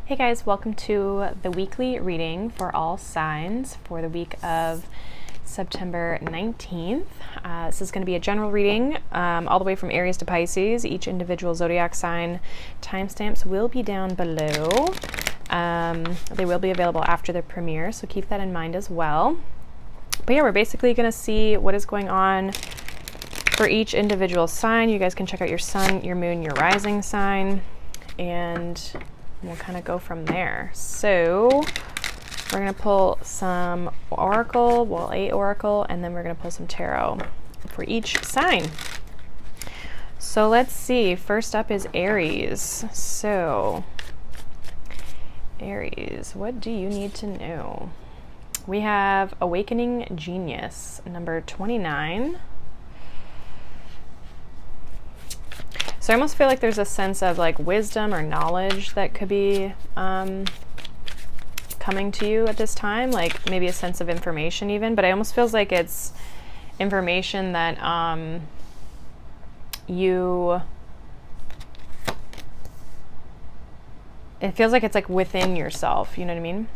Hey guys, welcome to the weekly reading for all signs for the week of September 19th. This is going to be a general reading all the way from Aries to Pisces. Each individual zodiac sign timestamps will be down below. They will be available after the premiere, so keep that in mind as well. But yeah, we're basically going to see what is going on for each individual sign. You guys can check out your sun, your moon, your rising sign, and we'll kind of go from there. So we're going to pull some oracle, well, a oracle, and then we're going to pull some tarot for each sign. So let's see. First up is Aries. So Aries, what do you need to know? We have Awakening Genius, number 29. So I almost feel like there's a sense of like wisdom or knowledge that could be coming to you at this time, like maybe a sense of information even, but it almost feels like it's information that it feels like it's like within yourself, you know what I mean?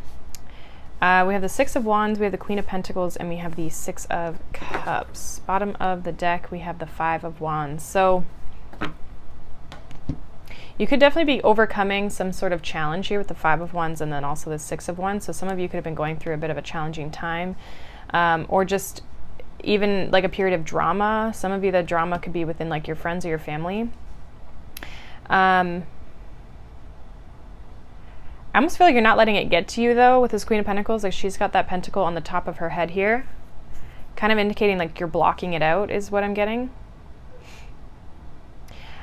We have the Six of Wands, we have the Queen of Pentacles, and we have the Six of Cups. Bottom of the deck, we have the Five of Wands. So you could definitely be overcoming some sort of challenge here with the Five of Wands and then also the Six of Wands. So some of you could have been going through a bit of a challenging time, or just even like a period of drama. Some of you, the drama could be within like your friends or your family. I almost feel like you're not letting it get to you though with this Queen of Pentacles. Like she's got that pentacle on the top of her head here, kind of indicating like you're blocking it out is what I'm getting.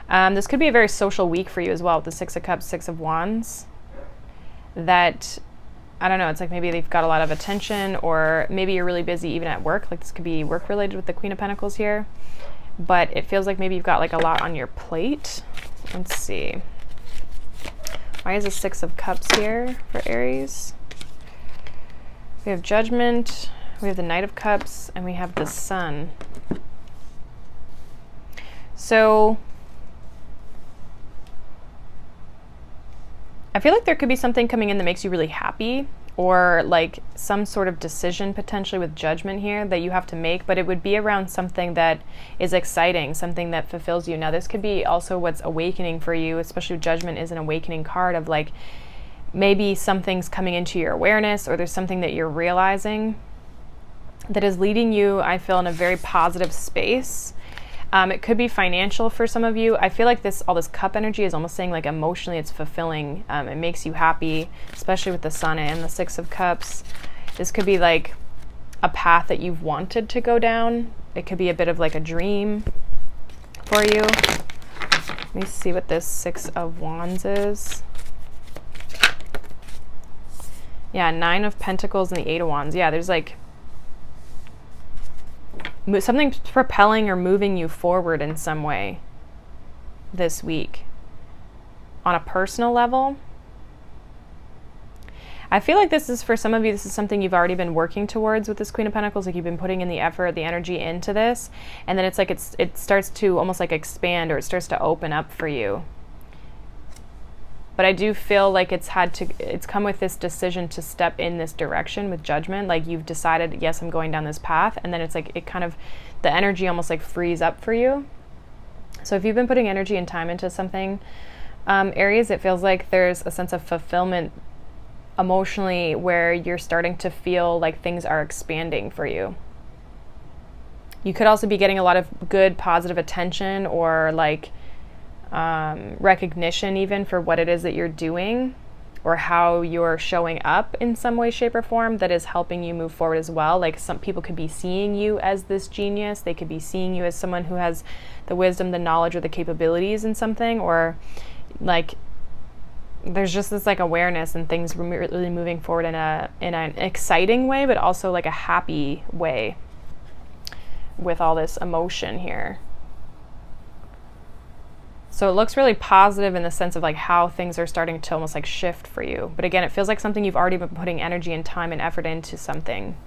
This could be a very social week for you as well with the Six of Cups, Six of Wands. That, I don't know, it's like maybe they've got a lot of attention, or maybe you're really busy even at work. Like this could be work related with the Queen of Pentacles here. But it feels like maybe you've got like a lot on your plate. Let's see. Why is the Six of Cups here for Aries? We have Judgment, we have the Knight of Cups, and we have the Sun. So I feel like there could be something coming in that makes you really happy, or like some sort of decision potentially with Judgment here that you have to make, but it would be around something that is exciting, something that fulfills you. Now this could be also what's awakening for you, especially Judgment is an awakening card of like maybe something's coming into your awareness, or there's something that you're realizing that is leading you, I feel, in a very positive space. It could be financial for some of you. I feel like all this cup energy is almost saying like emotionally it's fulfilling. It makes you happy, especially with the Sun and the Six of Cups. This could be like a path that you've wanted to go down. It could be a bit of like a dream for you. Let me see what this Six of Wands is. Yeah, Nine of Pentacles and the Eight of Wands. Yeah, there's like something propelling or moving you forward in some way this week. On a personal level, I feel like this is for some of you, this is something you've already been working towards with this Queen of Pentacles. Like you've been putting in the effort, the energy into this, and then it's like it starts to almost like expand, or it starts to open up for you. But I do feel like it's come with this decision to step in this direction with Judgment. Like you've decided, yes, I'm going down this path. And then it's like, it kind of, the energy almost like frees up for you. So if you've been putting energy and time into something, Aries, it feels like there's a sense of fulfillment emotionally where you're starting to feel like things are expanding for you. You could also be getting a lot of good, positive attention, or like, recognition even for what it is that you're doing, or how you're showing up in some way, shape, or form that is helping you move forward as well. Like some people could be seeing you as this genius. They could be seeing you as someone who has the wisdom, the knowledge, or the capabilities in something, or like there's just this like awareness and things really moving forward in an exciting way, but also like a happy way with all this emotion here. So it looks really positive in the sense of like how things are starting to almost like shift for you. But again, it feels like something you've already been putting energy and time and effort into something.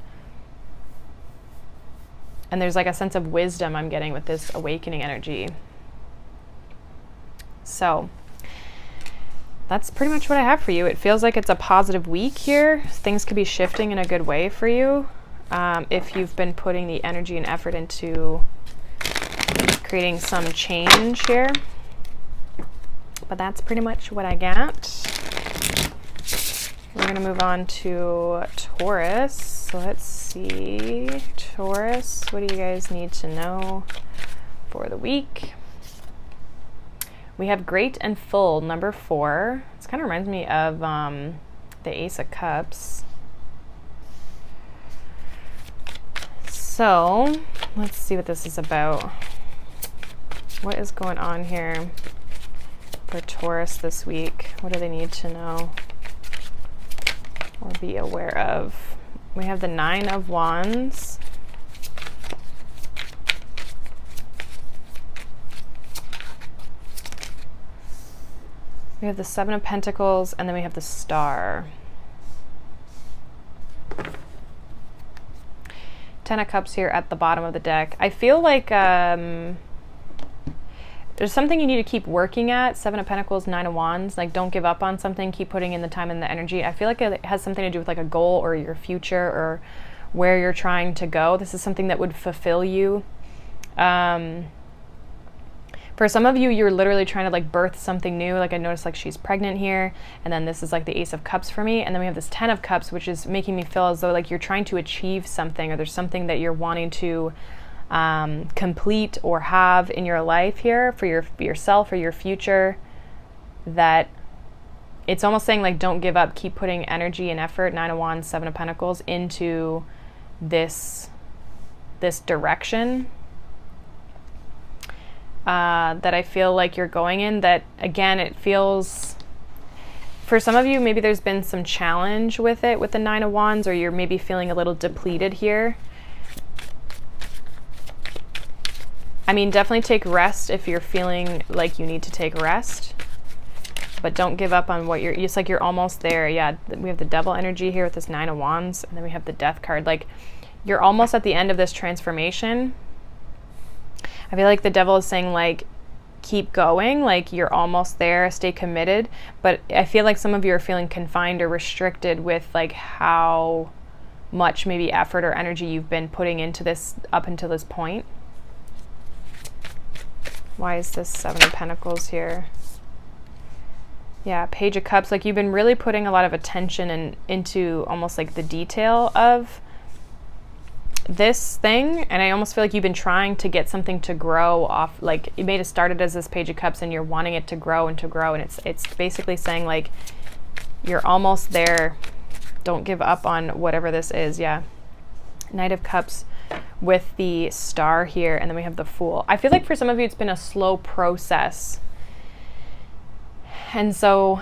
And there's like a sense of wisdom I'm getting with this awakening energy. So that's pretty much what I have for you. It feels like it's a positive week here. Things could be shifting in a good way for you if you've been putting the energy and effort into creating some change here. But that's pretty much what I got. We're going to move on to Taurus. So let's see. Taurus, what do you guys need to know for the week? We have Great and Full, number 4. This kind of reminds me of the Ace of Cups. So let's see what this is about. What is going on here for Taurus this week? What do they need to know or be aware of? We have the 9 of Wands. We have the 7 of Pentacles, and then we have the Star. 10 of Cups here at the bottom of the deck. I feel like there's something you need to keep working at. 7 of Pentacles, 9 of Wands. Like, don't give up on something. Keep putting in the time and the energy. I feel like it has something to do with like a goal or your future or where you're trying to go. This is something that would fulfill you. For some of you, you're literally trying to like birth something new. Like I noticed like she's pregnant here. And then this is like the Ace of Cups for me. And then we have this 10 of Cups, which is making me feel as though like you're trying to achieve something or there's something that you're wanting to complete or have in your life here for yourself or your future, that it's almost saying like don't give up, keep putting energy and effort, 9 of Wands, 7 of Pentacles, into this direction that I feel like you're going in. That again, it feels, for some of you, maybe there's been some challenge with it with the 9 of Wands, or you're maybe feeling a little depleted here. I mean, definitely take rest if you're feeling like you need to take rest, but don't give up on what it's like you're almost there. Yeah, we have the Devil energy here with this 9 of Wands, and then we have the Death card. Like, you're almost at the end of this transformation. I feel like the Devil is saying, like, keep going, like you're almost there, stay committed. But I feel like some of you are feeling confined or restricted with like how much maybe effort or energy you've been putting into this up until this point. Why is this 7 of Pentacles here? Yeah, Page of Cups. Like you've been really putting a lot of attention into almost like the detail of this thing, and I almost feel like you've been trying to get something to grow off. Like it may have started as this Page of Cups and you're wanting it to grow and to grow, and it's basically saying like you're almost there, don't give up on whatever this is. Yeah, Knight of Cups with the Star here, and then we have the Fool. I feel like for some of you it's been a slow process, and so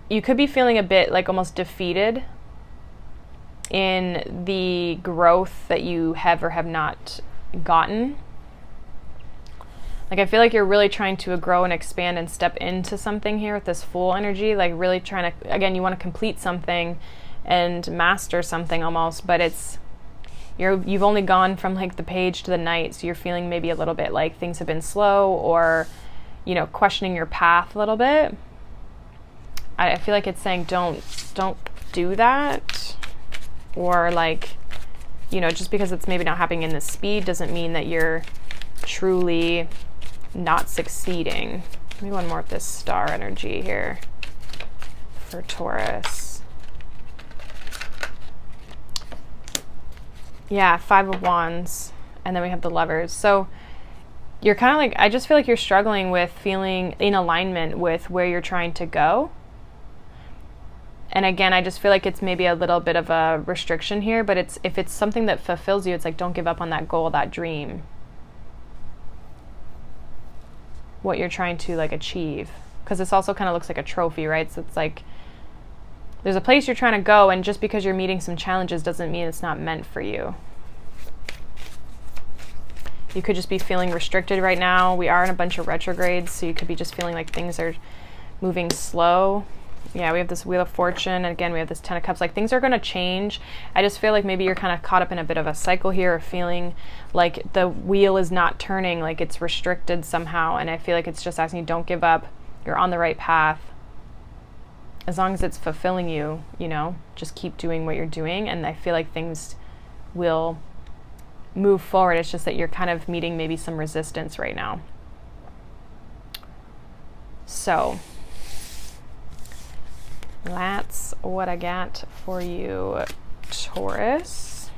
you could be feeling a bit like almost defeated in the growth that you have or have not gotten. Like I feel like you're really trying to grow and expand and step into something here with this Fool energy, like really trying to, again, you want to complete something and master something almost, but you've only gone from like the Page to the Knight, so you're feeling maybe a little bit like things have been slow, or you know, questioning your path a little bit. I feel like it's saying don't do that. Or like, you know, just because it's maybe not happening in this speed doesn't mean that you're truly not succeeding. Maybe one more with this Star energy here for Taurus. Yeah, 5 of Wands, and then we have the Lovers. So you're kind of like, I just feel like you're struggling with feeling in alignment with where you're trying to go. And again, I just feel like it's maybe a little bit of a restriction here, but if it's something that fulfills you, it's like don't give up on that goal, that dream, what you're trying to like achieve. Because this also kind of looks like a trophy, right? So it's like there's a place you're trying to go, and just because you're meeting some challenges doesn't mean it's not meant for you. You could just be feeling restricted right now. We are in a bunch of retrogrades, so you could be just feeling like things are moving slow. Yeah, we have this Wheel of Fortune, and again, we have this 10 of Cups. Like, things are going to change. I just feel like maybe you're kind of caught up in a bit of a cycle here, of feeling like the wheel is not turning, like it's restricted somehow, and I feel like it's just asking you, don't give up, You're on the right path. As long as it's fulfilling you, you know, just keep doing what you're doing. And I feel like things will move forward. It's just that you're kind of meeting maybe some resistance right now. So that's what I got for you, Taurus.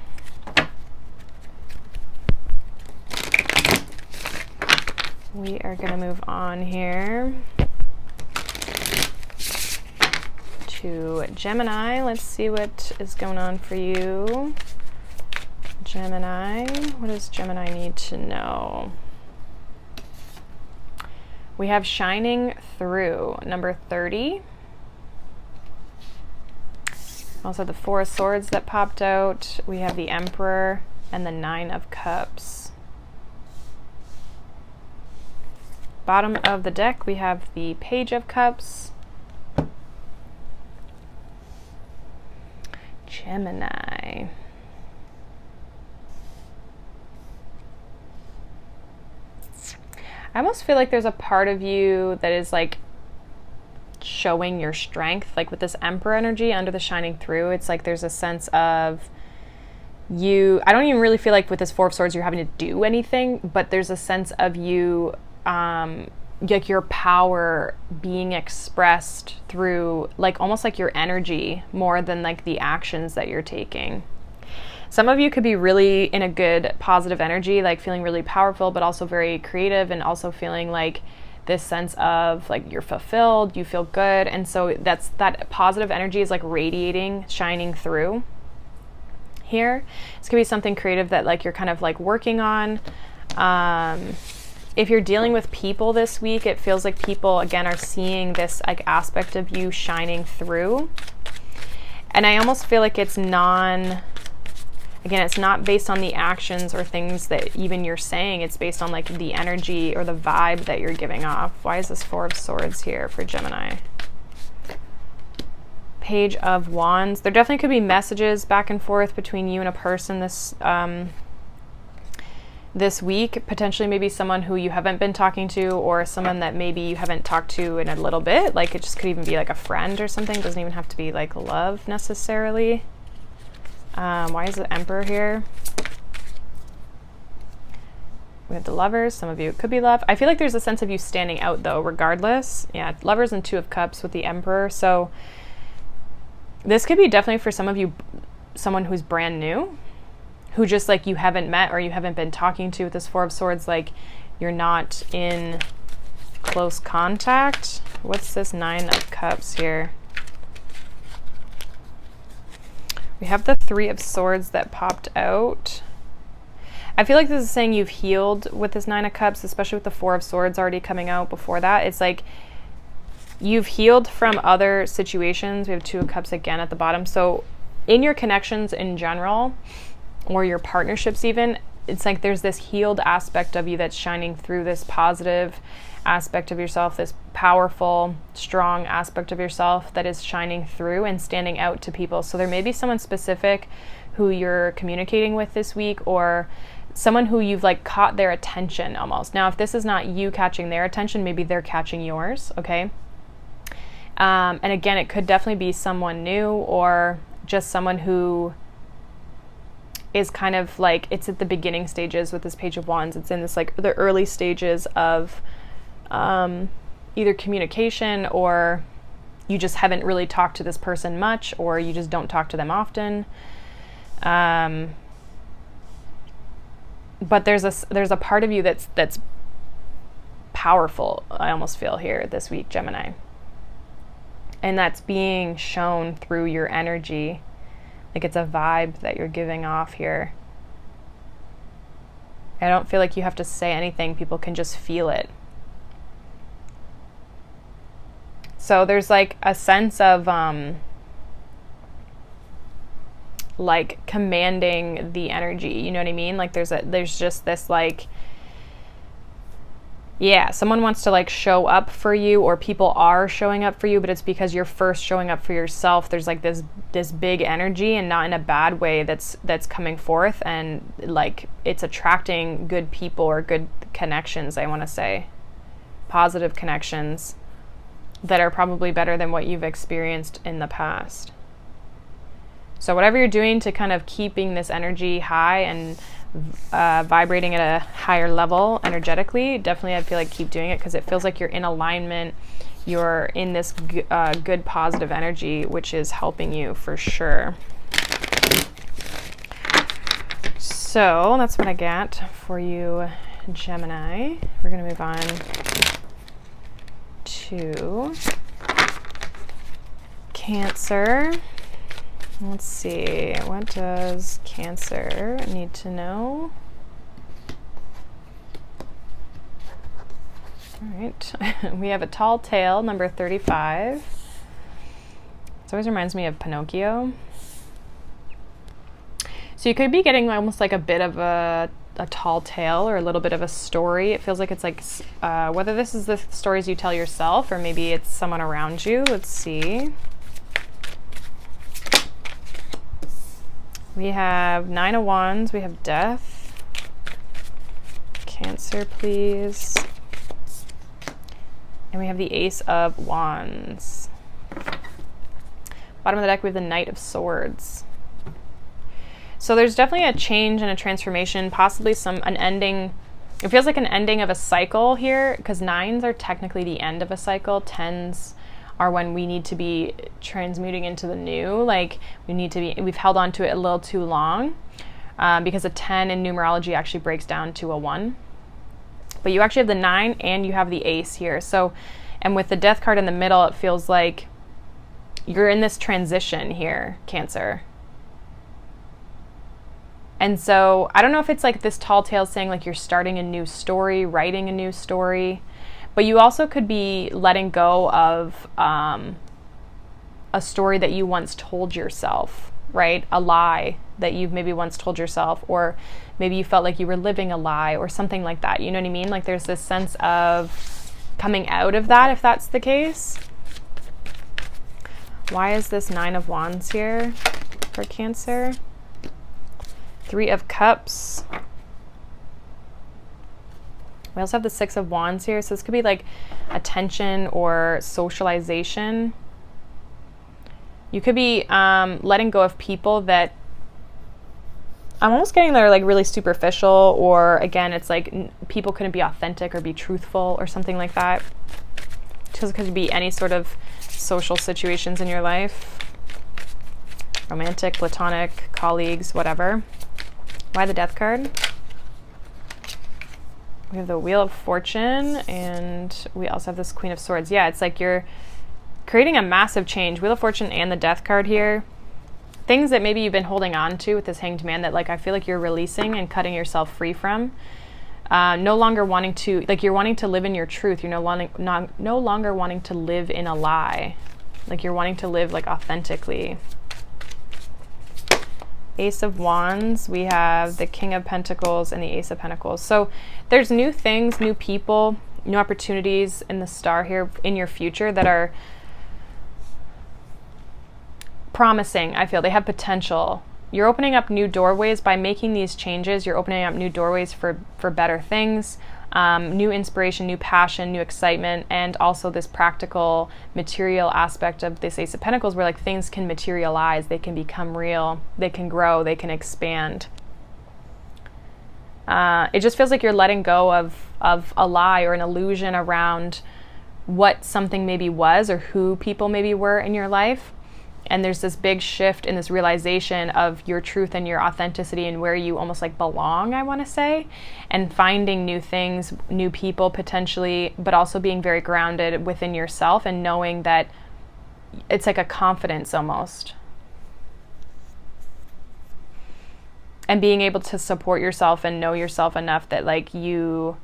We are going to move on here to Gemini. Let's see what is going on for you. Gemini, what does Gemini need to know? We have shining through, number 30. Also the Four of Swords that popped out. We have the Emperor and the Nine of Cups. Bottom of the deck, we have the Page of Cups. Gemini. I almost feel like there's a part of you that is like showing your strength, like with this Emperor energy under the shining through. It's like there's a sense of you, I don't even really feel like with this Four of Swords you're having to do anything, but there's a sense of you, like your power being expressed through like almost like your energy more than like the actions that you're taking. Some of you could be really in a good positive energy, like feeling really powerful, but also very creative, and also feeling like this sense of like you're fulfilled, you feel good. And so that positive energy is like radiating, shining through here. This could be something creative that like you're kind of like working on. If you're dealing with people this week, it feels like people again are seeing this like aspect of you shining through. And I almost feel like it's it's not based on the actions or things that even you're saying. It's based on like the energy or the vibe that you're giving off. Why is this Four of Swords here for Gemini? Page of Wands. There definitely could be messages back and forth between you and a person this week. Potentially maybe someone who you haven't been talking to, or someone that maybe you haven't talked to in a little bit. Like it just could even be like a friend or something. It doesn't even have to be like love necessarily. Why is the Emperor here? We have the Lovers. Some of you, it could be love. I feel like there's a sense of you standing out though, regardless. Yeah, Lovers and Two of Cups with the Emperor. So this could be definitely for some of you, someone who's brand new, who just like you haven't met or you haven't been talking to with this Four of Swords. Like you're not in close contact. What's this Nine of Cups here? We have the Three of Swords that popped out. I feel like this is saying you've healed with this Nine of Cups, especially with the Four of Swords already coming out before that. It's like you've healed from other situations. We have Two of Cups again at the bottom. So in your connections in general, or your partnerships even, it's like there's this healed aspect of you that's shining through, this positive aspect of yourself, this powerful, strong aspect of yourself that is shining through and standing out to people. So there may be someone specific who you're communicating with this week, or someone who you've like caught their attention almost. Now, if this is not you catching their attention, maybe they're catching yours, okay? And again, it could definitely be someone new, or just someone who is kind of like, it's at the beginning stages with this Page of Wands. It's in this like the early stages of either communication, or you just haven't really talked to this person much, or you just don't talk to them often. But there's a part of you that's powerful, I almost feel here this week, Gemini. And that's being shown through your energy. Like it's a vibe that you're giving off here. I don't feel like you have to say anything. People can just feel it. So there's like a sense of like commanding the energy, you know what I mean? Like there's just this like, yeah, someone wants to like show up for you, or people are showing up for you, but it's because you're first showing up for yourself. There's like this big energy, and not in a bad way, that's coming forth, and like it's attracting good people or good connections, I want to say. Positive connections. that are probably better than what you've experienced in the past. So whatever you're doing to kind of keeping this energy high and vibrating at a higher level energetically, definitely I feel like keep doing it, because it feels like you're in alignment. You're in this good positive energy, which is helping you for sure. So that's what I got for you, Gemini. We're going to move on to Cancer. Let's see, what does Cancer need to know? All right, we have a tall tale, number 35. It always reminds me of Pinocchio. So you could be getting almost like a bit of a tall tale or a little bit of a story. It feels like it's like, whether this is the stories you tell yourself or maybe it's someone around you. Let's see. We have 9 of Wands, we have Death. Cancer, please. And we have the Ace of Wands. Bottom of the deck, we have the Knight of Swords. So there's definitely a change and a transformation, possibly an ending. It feels like an ending of a cycle here, because 9s are technically the end of a cycle. 10s are when we need to be transmuting into the new. Like we've held on to it a little too long, because a 10 in numerology actually breaks down to a 1. But you actually have the 9 and you have the Ace here. So, and with the Death card in the middle, it feels like you're in this transition here, Cancer. And so I don't know if it's like this tall tale saying like you're starting a new story, writing a new story, but you also could be letting go of a story that you once told yourself, right? A lie that you've maybe once told yourself, or maybe you felt like you were living a lie or something like that. You know what I mean? Like there's this sense of coming out of that, if that's the case. Why is this 9 of Wands here for Cancer? 3 of Cups. We also have the 6 of Wands here. So this could be like attention or socialization. You could be letting go of people that I'm almost getting they're like really superficial, or again, it's like people couldn't be authentic or be truthful or something like that. Because it could be any sort of social situations in your life. Romantic, platonic, colleagues, whatever. Why the Death card? We have the Wheel of Fortune, and we also have this Queen of Swords. Yeah, it's like you're creating a massive change. Wheel of Fortune and the Death card here. Things that maybe you've been holding on to with this Hanged Man that like I feel like you're releasing and cutting yourself free from. No longer wanting to, like you're wanting to live in your truth. You're no longer wanting to live in a lie. Like you're wanting to live like authentically. Ace of Wands, we have the King of Pentacles and the Ace of Pentacles. So there's new things, new people, new opportunities in the star here in your future that are promising. I feel they have potential. You're opening up new doorways by making these changes. You're opening up new doorways for better things, new inspiration, new passion, new excitement, and also this practical material aspect of this Ace of Pentacles where like things can materialize, they can become real, they can grow, they can expand. It just feels like you're letting go of a lie or an illusion around what something maybe was or who people maybe were in your life. And there's this big shift in this realization of your truth and your authenticity and where you almost like belong, I want to say, and finding new things, new people potentially, but also being very grounded within yourself and knowing that it's like a confidence almost. And being able to support yourself and know yourself enough that like you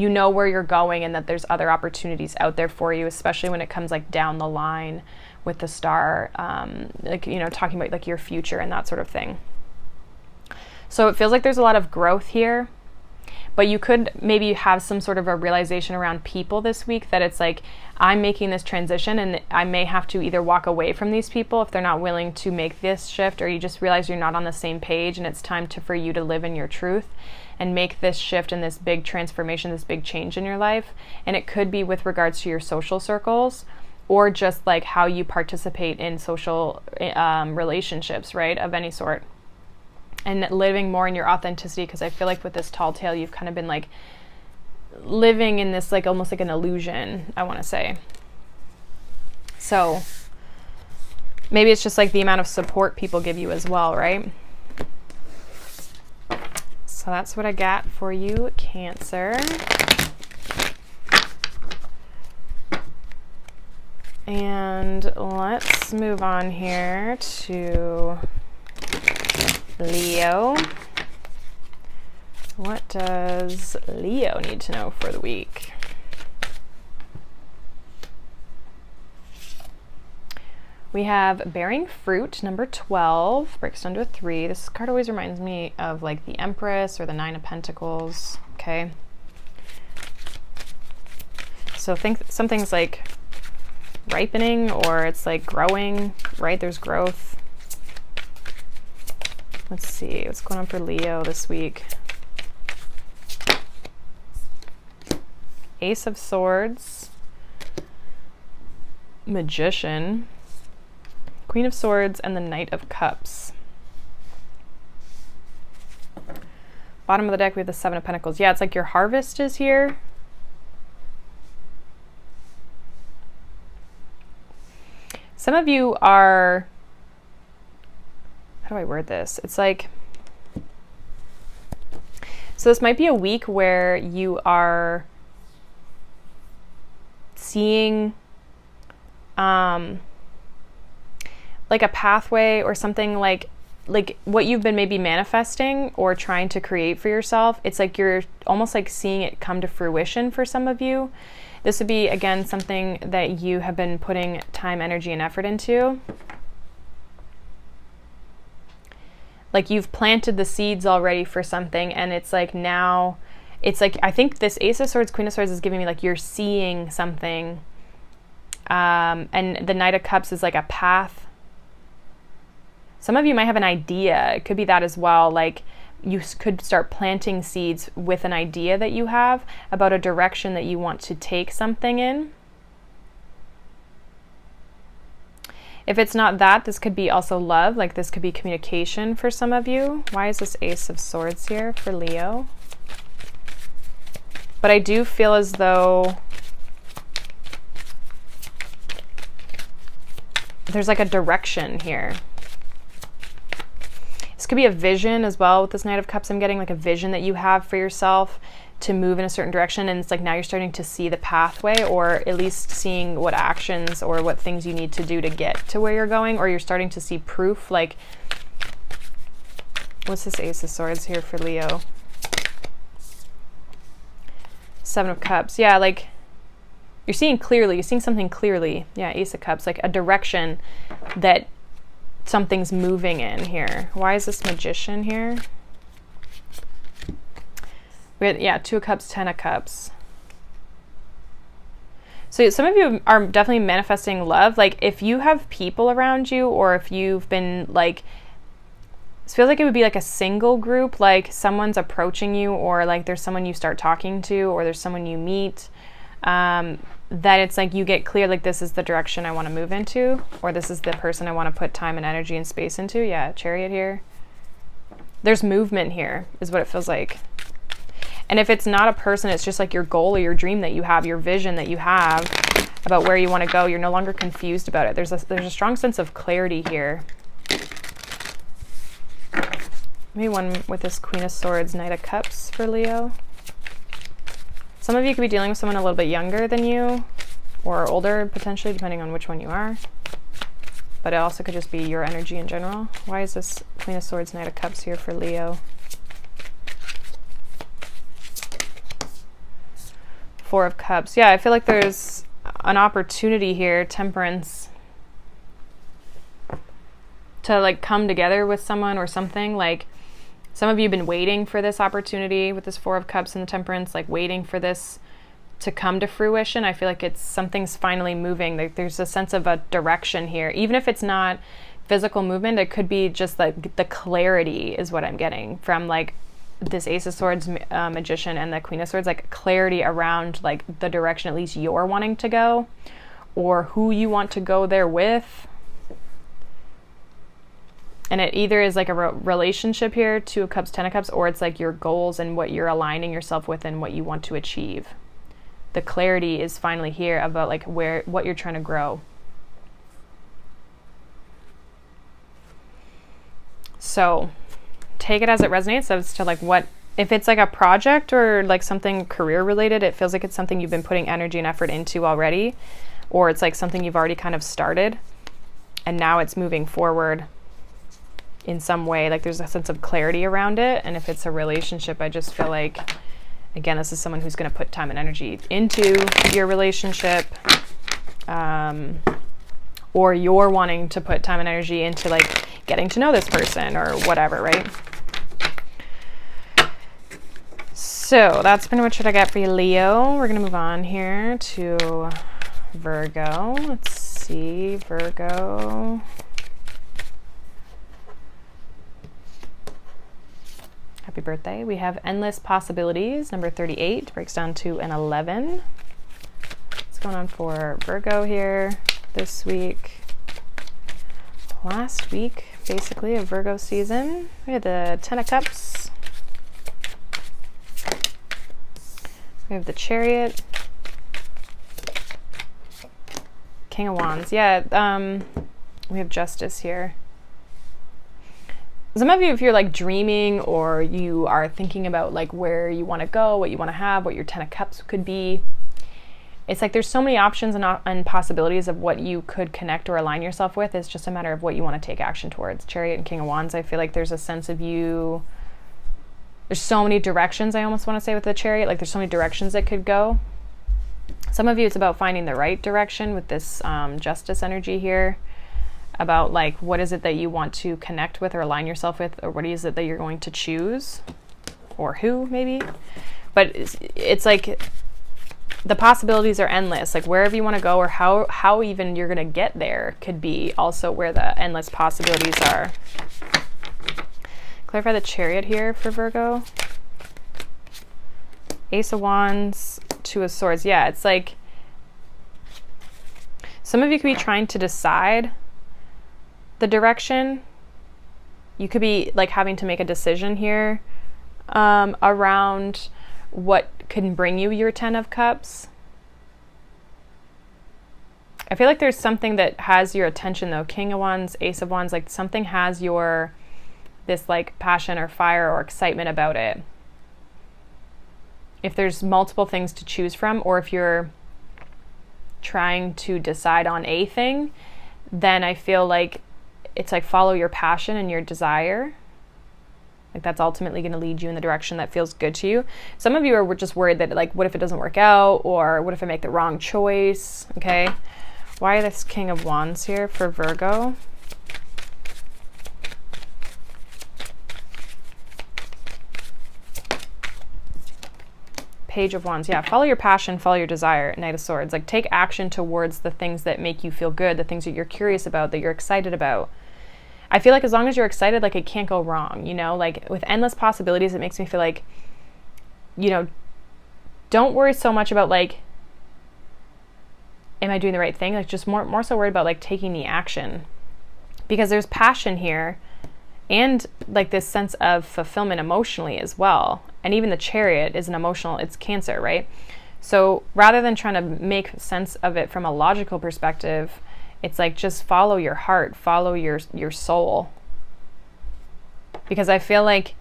know where you're going and that there's other opportunities out there for you, especially when it comes like down the line with the star, like, you know, talking about like your future and that sort of thing. So it feels like there's a lot of growth here, But you could maybe have some sort of a realization around people this week that it's like, I'm making this transition and I may have to either walk away from these people if they're not willing to make this shift, or you just realize you're not on the same page and it's time for you to live in your truth and make this shift and this big transformation, this big change in your life. And it could be with regards to your social circles, or just like how you participate in social relationships, right, of any sort. And living more in your authenticity, because I feel like with this tall tale, you've kind of been like living in this like almost like an illusion, I want to say. So maybe it's just like the amount of support people give you as well, right? So that's what I got for you, Cancer. And let's move on here to Leo. What does Leo need to know for the week? We have bearing fruit, number 12, breaks down to a 3. This card always reminds me of like the Empress or the 9 of Pentacles, okay? So think something's like ripening, or it's like growing, right? There's growth. Let's see, what's going on for Leo this week? Ace of Swords, Magician, Queen of Swords, and the Knight of Cups. Bottom of the deck, we have the 7 of Pentacles. Yeah, it's like your harvest is here. Some of you are, how do I word this? It's like, so this might be a week where you are seeing like a pathway or something, like what you've been maybe manifesting or trying to create for yourself. It's like you're almost like seeing it come to fruition for some of you. This would be, again, something that you have been putting time, energy, and effort into. Like you've planted the seeds already for something, and it's like now, it's like, I think this Ace of Swords, Queen of Swords is giving me like you're seeing something. And the Knight of Cups is like a path. Some of you might have an idea. It could be that as well. Like you could start planting seeds with an idea that you have about a direction that you want to take something in. If it's not that, this could be also love. Like this could be communication for some of you. Why is this Ace of Swords here for Leo? But I do feel as though there's like a direction here. This could be a vision as well with this Knight of Cups. I'm getting like a vision that you have for yourself to move in a certain direction, and it's like now you're starting to see the pathway, or at least seeing what actions or what things you need to do to get to where you're going, or you're starting to see proof. Like, what's this Ace of Swords here for Leo? 7 of Cups. Yeah, like you're seeing clearly, you're seeing something clearly. Yeah, Ace of Cups, like a direction that something's moving in here. Why is this Magician here? We had, yeah, 2 of Cups, 10 of Cups. So some of you are definitely manifesting love. Like if you have people around you, or if you've been like, it feels like it would be like a single group, like someone's approaching you, or like there's someone you start talking to, or there's someone you meet, that it's like you get clear, like this is the direction I want to move into, or this is the person I want to put time and energy and space into. Yeah, Chariot here. There's movement here is what it feels like. And if it's not a person, it's just like your goal or your dream that you have, your vision that you have about where you want to go. You're no longer confused about it. There's a strong sense of clarity here. Maybe one with this Queen of Swords, Knight of Cups for Leo. Some of you could be dealing with someone a little bit younger than you, or older potentially, depending on which one you are. But it also could just be your energy in general. Why is this Queen of Swords, Knight of Cups here for Leo? 4 of Cups. Yeah, I feel like there's an opportunity here, Temperance, to like come together with someone or something. Like Some of you have been waiting for this opportunity with this Four of Cups and the Temperance, like waiting for this to come to fruition. I feel like it's something's finally moving. Like there's a sense of a direction here. Even if it's not physical movement, it could be just like the clarity is what I'm getting from like this Ace of Swords, Magician, and the Queen of Swords, like clarity around like the direction at least you're wanting to go, or who you want to go there with. And it either is like a relationship here, Two of Cups, Ten of Cups, or it's like your goals and what you're aligning yourself with and what you want to achieve. The clarity is finally here about like what you're trying to grow. So take it as it resonates as to like what, if it's like a project or like something career related, it feels like it's something you've been putting energy and effort into already, or it's like something you've already kind of started and now it's moving forward in some way. Like there's a sense of clarity around it. And if it's a relationship, I just feel like, again, this is someone who's going to put time and energy into your relationship, or you're wanting to put time and energy into like getting to know this person or whatever, right? So that's pretty much what I got for you, Leo. We're going to move on here to Virgo. Let's see, Virgo. Happy birthday. We have Endless Possibilities, number 38, breaks down to an 11. What's going on for Virgo here this week? Last week, basically, of Virgo season. We had the Ten of Cups. We have the Chariot. King of Wands. Yeah, we have Justice here. Some of you, if you're like dreaming or you are thinking about like where you want to go, what you want to have, what your Ten of Cups could be, it's like there's so many options and possibilities of what you could connect or align yourself with. It's just a matter of what you want to take action towards. Chariot and King of Wands, I feel like there's a sense of you, there's so many directions, I almost want to say, with the Chariot. Like there's so many directions it could go. Some of you, it's about finding the right direction with this Justice energy here. About like what is it that you want to connect with or align yourself with, or what is it that you're going to choose, or who maybe. But it's like the possibilities are endless. Like wherever you want to go, or how even you're gonna get there could be also where the endless possibilities are. Clarify the Chariot here for Virgo. Ace of Wands, Two of Swords. Yeah, it's like some of you could be trying to decide the direction. You could be like having to make a decision here around what can bring you your Ten of Cups. I feel like there's something that has your attention though. King of Wands, Ace of Wands, like something has your, this like passion or fire or excitement about it. If there's multiple things to choose from, or if you're trying to decide on a thing, then I feel like it's like follow your passion and your desire. Like that's ultimately going to lead you in the direction that feels good to you. Some of you are just worried that like, what if it doesn't work out? Or what if I make the wrong choice? Okay. Why this King of Wands here for Virgo? Page of Wands. Yeah, follow your passion, follow your desire. Knight of Swords. Like take action towards the things that make you feel good, the things that you're curious about, that you're excited about. I feel like as long as you're excited, like it can't go wrong, you know? Like with endless possibilities, it makes me feel like, you know, don't worry so much about like, am I doing the right thing? Like just more so worried about like taking the action, because there's passion here and like this sense of fulfillment emotionally as well. And even the Chariot is an emotional, it's Cancer, right? So rather than trying to make sense of it from a logical perspective, it's like just follow your heart, follow your soul. Because I feel like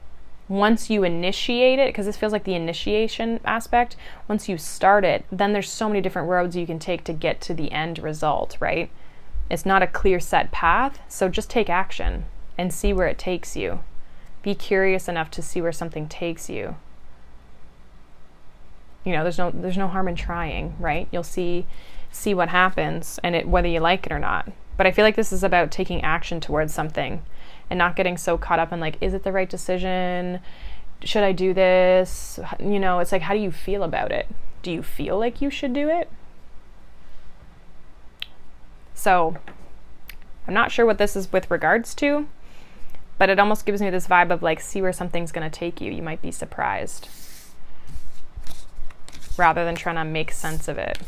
once you initiate it, because this feels like the initiation aspect, once you start it, then there's so many different roads you can take to get to the end result, right? It's not a clear set path, so just take action and see where it takes you. Be curious enough to see where something takes you. You know, there's no harm in trying, right? You'll see what happens, and whether you like it or not. But I feel like this is about taking action towards something and not getting so caught up in like, is it the right decision? Should I do this? You know, it's like, how do you feel about it? Do you feel like you should do it? So I'm not sure what this is with regards to, but it almost gives me this vibe of like, see where something's going to take you. You might be surprised rather than trying to make sense of it.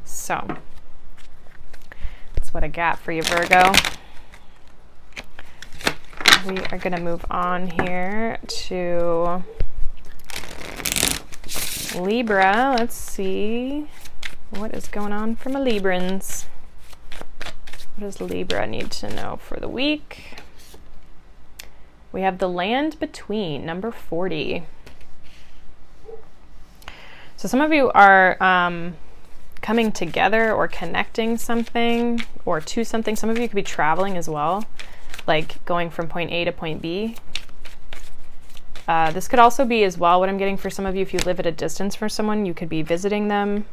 So that's what I got for you, Virgo. We are going to move on here to Libra. Let's see what is going on for my Librans. What does Libra need to know for the week? We have the land between, number 40. So some of you are coming together or connecting something or to something. Some of you could be traveling as well, like going from point A to point B. This could also be as well what I'm getting for some of you. If you live at a distance from someone, you could be visiting them,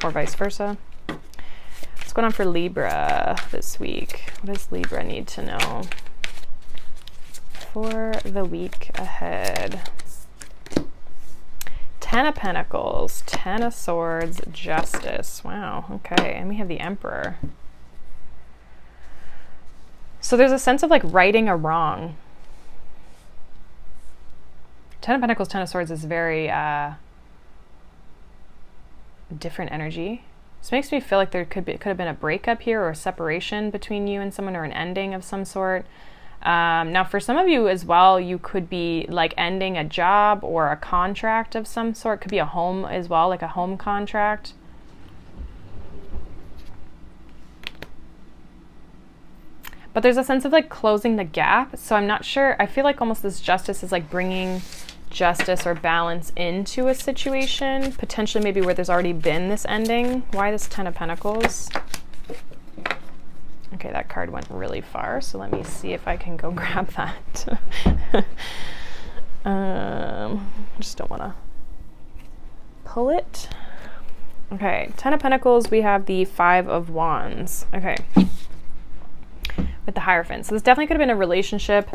or vice versa. What's going on for Libra this week? What does Libra need to know for the week ahead? 10 of Pentacles, 10 of Swords, Justice. Wow, okay. And we have the Emperor. So there's a sense of like righting a wrong. 10 of Pentacles, 10 of Swords is very different energy. This makes me feel like there could have been a breakup here or a separation between you and someone, or an ending of some sort. Now for some of you as well, you could be like ending a job or a contract of some sort. Could be a home as well, like a home contract. But there's a sense of like closing the gap. So I'm not sure. I feel like almost this Justice is like bringing justice or balance into a situation, potentially maybe where there's already been this ending. Why this 10 of Pentacles? Okay, that card went really far, so let me see if I can go grab that. I just don't want to pull it. Okay, 10 of Pentacles, we have the 5 of Wands. Okay. With the Hierophant. So this definitely could have been a relationship,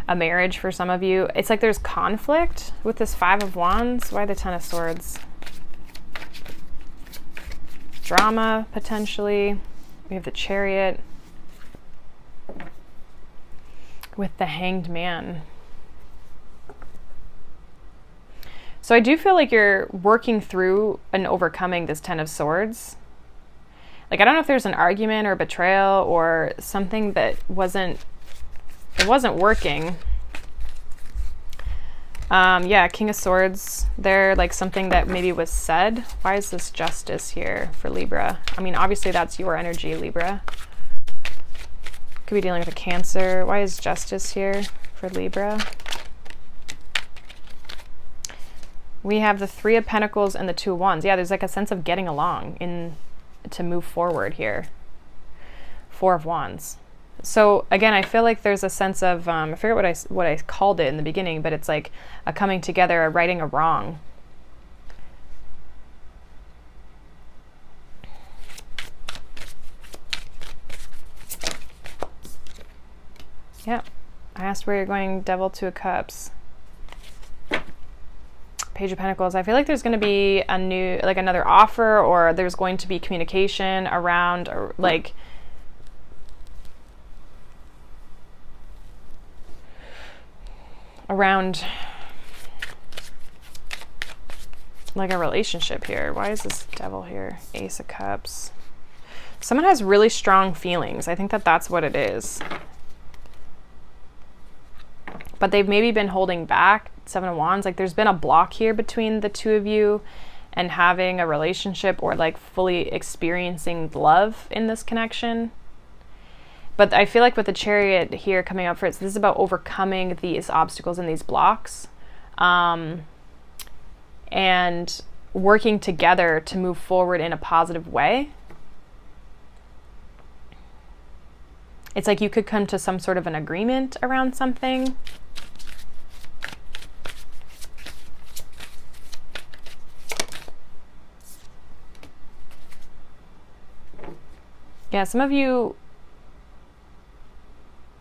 a marriage for some of you. It's like there's conflict with this 5 of Wands. Why the 10 of Swords? Drama, potentially. We have the Chariot. With the Hanged Man. So I do feel like you're working through and overcoming this 10 of Swords. Like, I don't know if there's an argument or betrayal or something that wasn't working. Yeah, King of Swords there, like something that maybe was said. Why is this Justice here for Libra? I mean, obviously that's your energy, Libra. Could be dealing with a Cancer. Why is Justice here for Libra? We have the 3 of Pentacles and the 2 of Wands. Yeah, there's like a sense of getting along to move forward here. 4 of Wands. So again, I feel like there's a sense of I forget what I called it in the beginning, but it's like a coming together, a righting a wrong. Yeah, I asked where you're going, Devil, 2 of Cups. Page of Pentacles. I feel like there's going to be a new, like another offer, or there's going to be communication around, or like like a relationship here. Why is this Devil here? Ace of Cups. Someone has really strong feelings. I think that's what it is. But they've maybe been holding back. 7 of Wands, like there's been a block here between the two of you and having a relationship, or like fully experiencing love in this connection. But I feel like with the Chariot here coming up for it, so this is about overcoming these obstacles and these blocks, and working together to move forward in a positive way. It's like you could come to some sort of an agreement around something. Yeah, some of you,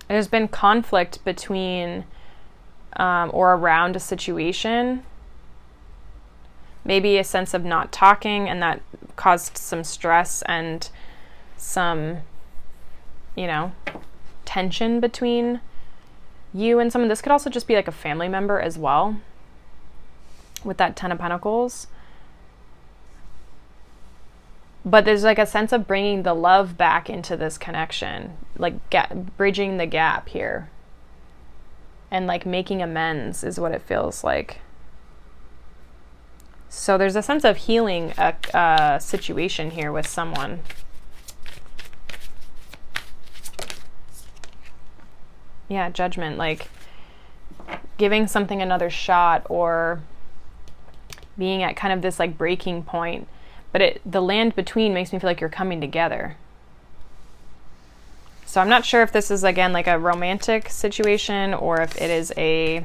there's been conflict between or around a situation. Maybe a sense of not talking, and that caused some stress and some, you know, tension between you and someone. This could also just be like a family member as well, with that Ten of Pentacles. But there's like a sense of bringing the love back into this connection, like bridging the gap here, and like making amends is what it feels like. So there's a sense of healing a situation here with someone. Yeah, Judgment, like giving something another shot, or being at kind of this like breaking point. But the land between makes me feel like you're coming together. So I'm not sure if this is, again, like a romantic situation, or if it is a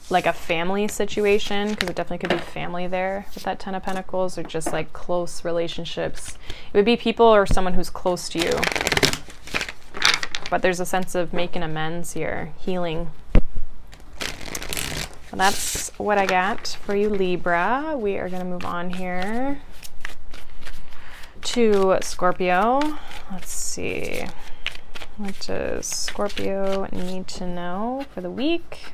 like a family situation, because it definitely could be family there with that Ten of Pentacles, or just like close relationships. It would be people or someone who's close to you. But there's a sense of making amends here, healing. Well, that's what I got for you, Libra. We are going to move on here to Scorpio. Let's see. What does Scorpio need to know for the week?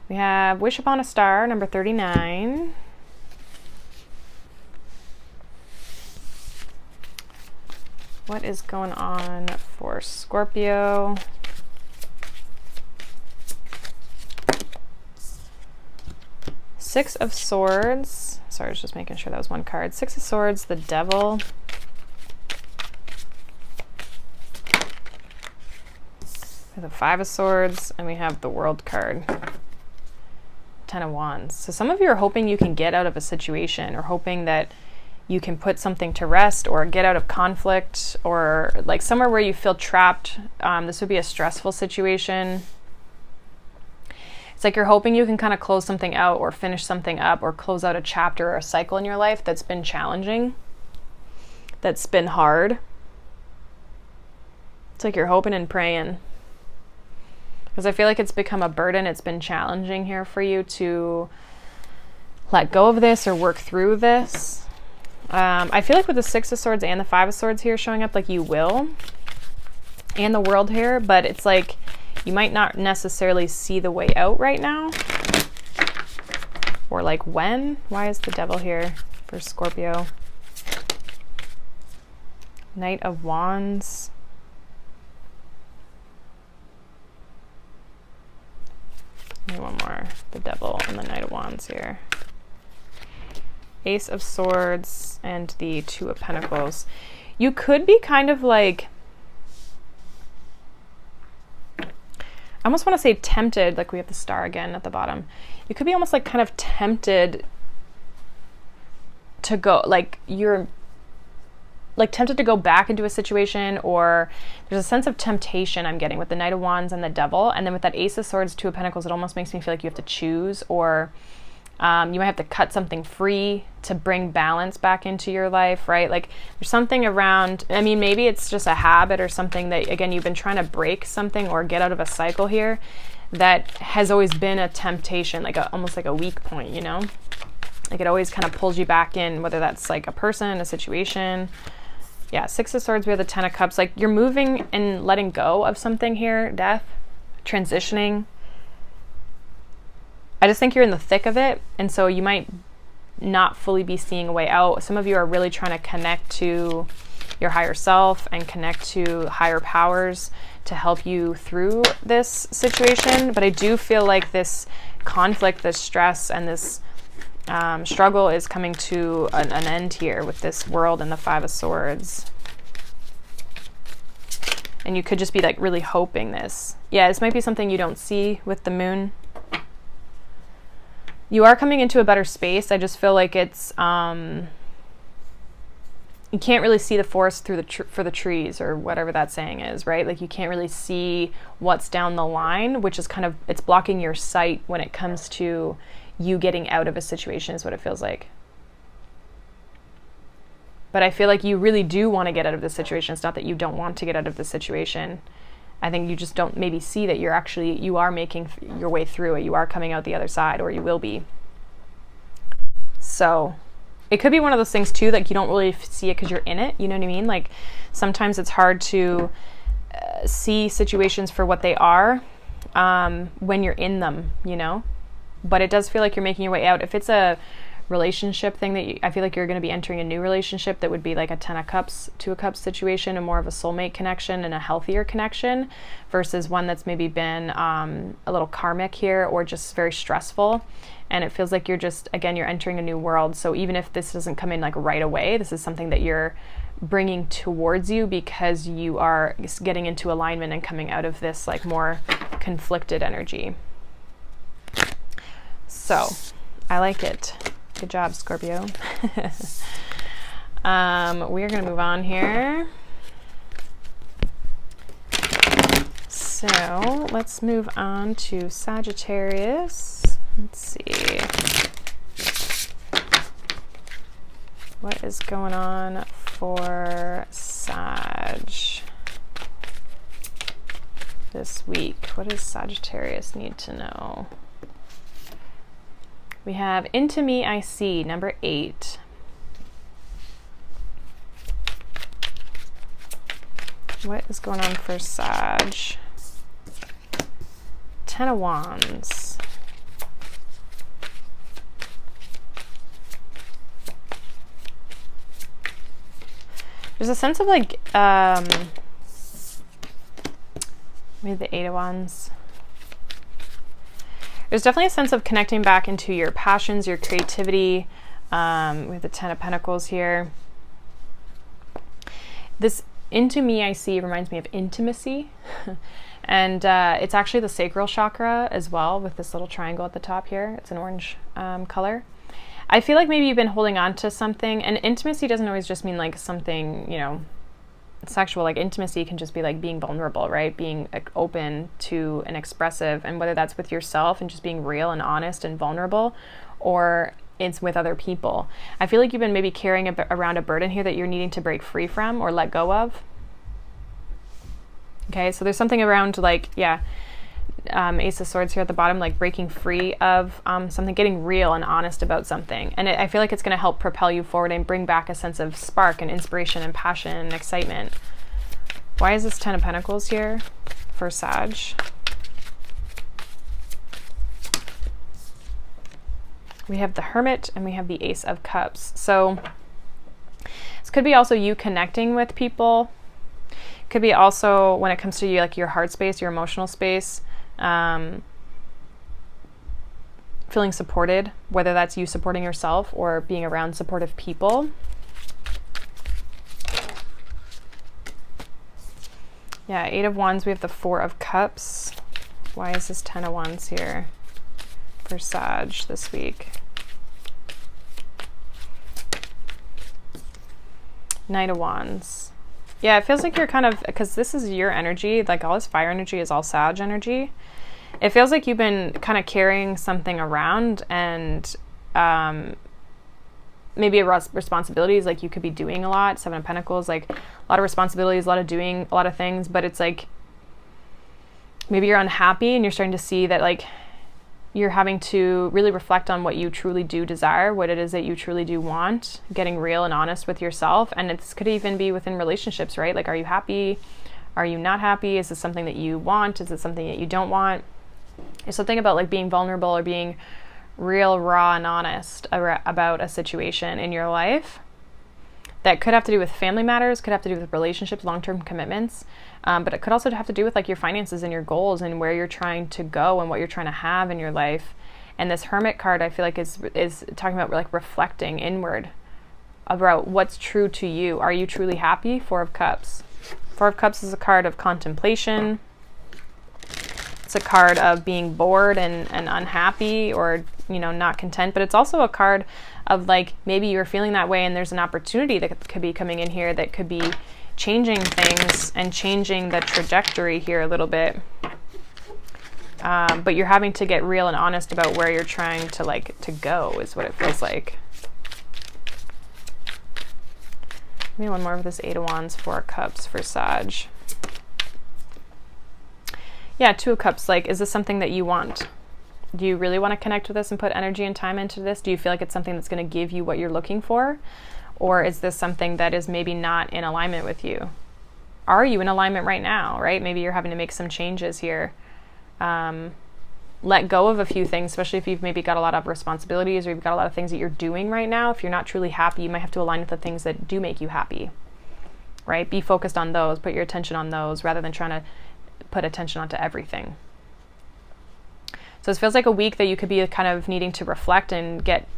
We have Wish Upon a Star, number 39. What is going on for Scorpio? Six of Swords. Sorry, I was just making sure that was one card. Six of Swords, the Devil. The Five of Swords, and we have the World card. Ten of Wands. So some of you are hoping you can get out of a situation, or hoping that you can put something to rest, or get out of conflict, or like somewhere where you feel trapped. This would be a stressful situation. It's like you're hoping you can kind of close something out, or finish something up, or close out a chapter or a cycle in your life that's been challenging, that's been hard. It's like you're hoping and praying. Because I feel like it's become a burden. It's been challenging here for you to let go of this or work through this. I feel like with the Six of Swords and the Five of Swords here showing up, like you will, and the World here, but it's like you might not necessarily see the way out right now. Or like when? Why is the Devil here for Scorpio? Knight of Wands. Maybe one more. The Devil and the Knight of Wands here. Ace of Swords and the Two of Pentacles. You could be kind of like, I almost want to say tempted, like we have the Star again at the bottom. You could be almost like kind of tempted to go, like you're like tempted to go back into a situation, or there's a sense of temptation I'm getting with the Knight of Wands and the Devil. And then with that Ace of Swords, Two of Pentacles, it almost makes me feel like you have to choose, or you might have to cut something free to bring balance back into your life, right? Like there's something around, I mean, maybe it's just a habit or something that, again, you've been trying to break something or get out of a cycle here that has always been a temptation, like almost like a weak point, you know? Like it always kind of pulls you back in, whether that's like a person, a situation. Yeah, Six of Swords, we have the Ten of Cups. Like you're moving and letting go of something here, death, transitioning. I just think you're in the thick of it, and so you might not fully be seeing a way out. Some of you are really trying to connect to your higher self and connect to higher powers to help you through this situation. But I do feel like this conflict, this stress, and this struggle is coming to an end here with this World and the Five of Swords. And you could just be like really hoping this. Yeah, this might be something you don't see with the Moon. You are coming into a better space. I just feel like it's, you can't really see the forest through for the trees, or whatever that saying is, right? Like you can't really see what's down the line, which is kind of, it's blocking your sight when it comes to you getting out of a situation, is what it feels like. But I feel like you really do want to get out of this situation. It's not that you don't want to get out of this situation. I think you just don't maybe see that you are making your way through it. You are coming out the other side, or you will be. So it could be one of those things too, like you don't really see it because you're in it. You know what I mean? Like sometimes it's hard to see situations for what they are when you're in them, you know? But it does feel like you're making your way out. If it's a relationship thing that I feel like you're going to be entering a new relationship that would be like a 10 of cups, 2 of cups situation, and more of a soulmate connection and a healthier connection versus one that's maybe been a little karmic here or just very stressful. And it feels like you're just, again, you're entering a new world. So even if this doesn't come in like right away, this is something that you're bringing towards you because you are getting into alignment and coming out of this like more conflicted energy. So I like it. Good job, Scorpio. We are going to move on here. So let's move on to Sagittarius. Let's see. What is going on for Sag this week? What does Sagittarius need to know? We have Into Me I See, number 8. What is going on for Sag? 10 of Wands. There's a sense of like, maybe the 8 of Wands. There's definitely a sense of connecting back into your passions, your creativity. We have the 10 of Pentacles here. This Into Me I See reminds me of intimacy. And it's actually the sacral chakra as well, with this little triangle at the top here. It's an orange color. I feel like maybe you've been holding on to something, and intimacy doesn't always just mean like something, you know, sexual. Like intimacy can just be like being vulnerable, right? Being open to and expressive, and whether that's with yourself and just being real and honest and vulnerable, or it's with other people. I feel like you've been maybe carrying around a burden here that you're needing to break free from or let go of. Okay, so there's something around like, yeah, Ace of Swords here at the bottom, like breaking free of something, getting real and honest about something. And I feel like it's going to help propel you forward and bring back a sense of spark and inspiration and passion and excitement. Why is this 10 of Pentacles here for Sag? We have the Hermit and we have the Ace of Cups. So this could be also you connecting with people. Could be also when it comes to you, like your heart space, your emotional space, feeling supported, whether that's you supporting yourself or being around supportive people. Yeah, 8 of Wands, we have the 4 of Cups. Why is this 10 of Wands here for Sag this week? Knight of Wands. Yeah, it feels like you're kind of, because this is your energy, like all this fire energy is all Sag energy. It feels like you've been kind of carrying something around, and maybe responsibilities, like you could be doing a lot. 7 of Pentacles, like a lot of responsibilities, a lot of doing a lot of things, but it's like maybe you're unhappy and you're starting to see that like you're having to really reflect on what you truly do desire, what it is that you truly do want, getting real and honest with yourself. And it could even be within relationships, right? Like, are you happy? Are you not happy? Is this something that you want? Is it something that you don't want? There's something about like being vulnerable or being real, raw, and honest about a situation in your life that could have to do with family matters, could have to do with relationships, long-term commitments, but it could also have to do with like your finances and your goals and where you're trying to go and what you're trying to have in your life. And this Hermit card, I feel like is talking about like reflecting inward about what's true to you. Are you truly happy? 4 of Cups. 4 of Cups is a card of contemplation. It's a card of being bored and unhappy, or, you know, not content, but it's also a card of like maybe you're feeling that way and there's an opportunity that could be coming in here that could be changing things and changing the trajectory here a little bit. But you're having to get real and honest about where you're trying to go, is what it feels like. Maybe one more of this Eight of Wands, Four of Cups for Sag. Yeah, Two of Cups. Like, is this something that you want? Do you really want to connect with this and put energy and time into this? Do you feel like it's something that's going to give you what you're looking for? Or is this something that is maybe not in alignment with you? Are you in alignment right now, right? Maybe you're having to make some changes here. Let go of a few things, especially if you've maybe got a lot of responsibilities or you've got a lot of things that you're doing right now. If you're not truly happy, you might have to align with the things that do make you happy, right? Be focused on those, put your attention on those rather than trying to put attention onto everything. So this feels like a week that you could be kind of needing to reflect and get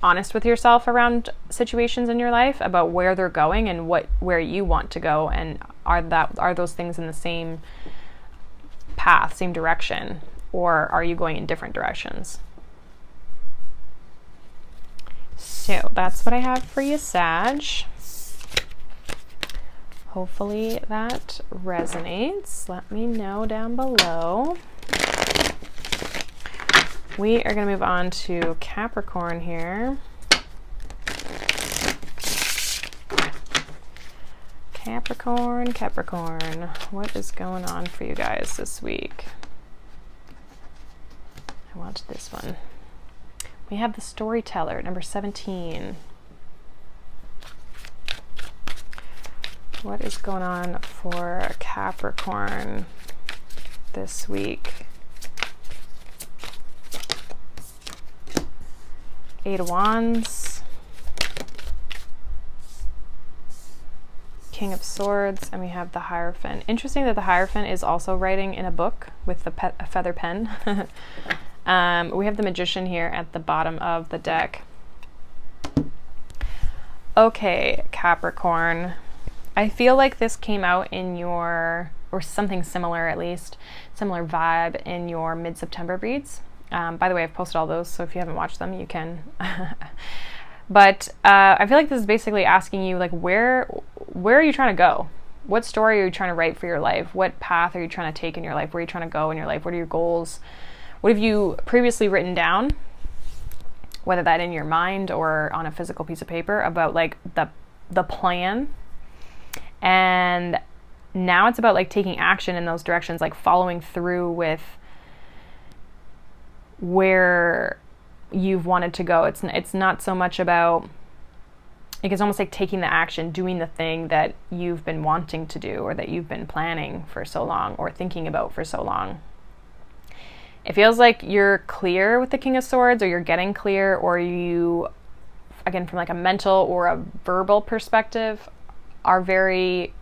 honest with yourself around situations in your life about where they're going and where you want to go, and are those things in the same path, same direction, or are you going in different directions? So that's what I have for you, Sag. Hopefully that resonates. Let me know down below. We are going to move on to Capricorn here. Capricorn, what is going on for you guys this week? I watched this one. We have the Storyteller, number 17. What is going on for Capricorn this week? Eight of Wands, King of Swords, and we have the Hierophant. Interesting that the Hierophant is also writing in a book with the feather pen. We have the Magician here at the bottom of the deck. Okay, Capricorn. I feel like this came out in your, or something similar at least, similar vibe in your mid-September reads. By the way, I've posted all those, so if you haven't watched them, you can. But I feel like this is basically asking you, like, where are you trying to go? What story are you trying to write for your life? What path are you trying to take in your life? Where are you trying to go in your life? What are your goals? What have you previously written down, whether that in your mind or on a physical piece of paper, about like the plan? And now it's about like taking action in those directions, like following through with where you've wanted to go. It's not so much about, like, it's almost like taking the action, doing the thing that you've been wanting to do or that you've been planning for so long or thinking about for so long. It feels like you're clear with the King of Swords, or you're getting clear, or you, again, from like a mental or a verbal perspective, are very,